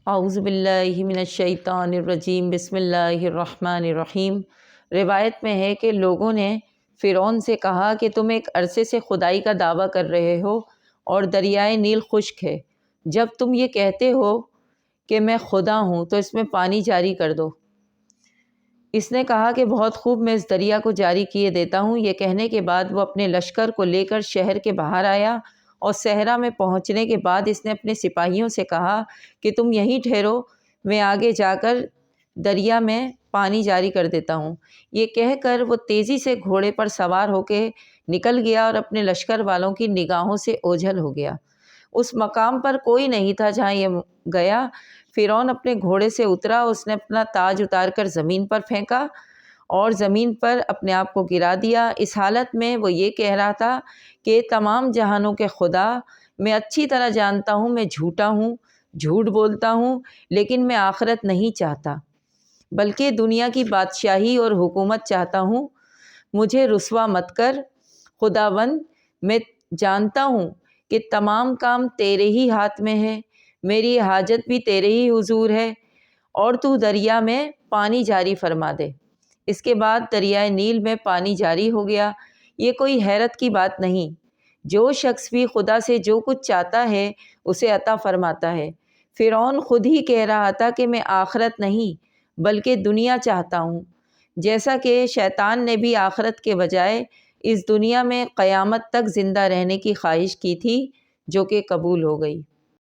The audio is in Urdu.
اعوذ باللہ من الشیطان الرجیم، بسم اللہ الرحمن الرحیم۔ روایت میں ہے کہ لوگوں نے فرعون سے کہا کہ تم ایک عرصے سے خدائی کا دعویٰ کر رہے ہو اور دریائے نیل خشک ہے، جب تم یہ کہتے ہو کہ میں خدا ہوں تو اس میں پانی جاری کر دو۔ اس نے کہا کہ بہت خوب، میں اس دریا کو جاری کیے دیتا ہوں۔ یہ کہنے کے بعد وہ اپنے لشکر کو لے کر شہر کے باہر آیا اور صحرا میں پہنچنے کے بعد اس نے اپنے سپاہیوں سے کہا کہ تم یہیں ٹھہرو، میں آگے جا کر دریا میں پانی جاری کر دیتا ہوں۔ یہ کہہ کر وہ تیزی سے گھوڑے پر سوار ہو کے نکل گیا اور اپنے لشکر والوں کی نگاہوں سے اوجھل ہو گیا۔ اس مقام پر کوئی نہیں تھا جہاں یہ گیا۔ فرعون اپنے گھوڑے سے اترا، اس نے اپنا تاج اتار کر زمین پر پھینکا اور زمین پر اپنے آپ کو گرا دیا۔ اس حالت میں وہ یہ کہہ رہا تھا کہ تمام جہانوں کے خدا، میں اچھی طرح جانتا ہوں میں جھوٹا ہوں، جھوٹ بولتا ہوں، لیکن میں آخرت نہیں چاہتا بلکہ دنیا کی بادشاہی اور حکومت چاہتا ہوں۔ مجھے رسوا مت کر خداوند، میں جانتا ہوں کہ تمام کام تیرے ہی ہاتھ میں ہے، میری حاجت بھی تیرے ہی حضور ہے، اور تو دریا میں پانی جاری فرما دے۔ اس کے بعد دریائے نیل میں پانی جاری ہو گیا۔ یہ کوئی حیرت کی بات نہیں، جو شخص بھی خدا سے جو کچھ چاہتا ہے اسے عطا فرماتا ہے۔ فرعون خود ہی کہہ رہا تھا کہ میں آخرت نہیں بلکہ دنیا چاہتا ہوں، جیسا کہ شیطان نے بھی آخرت کے بجائے اس دنیا میں قیامت تک زندہ رہنے کی خواہش کی تھی، جو کہ قبول ہو گئی۔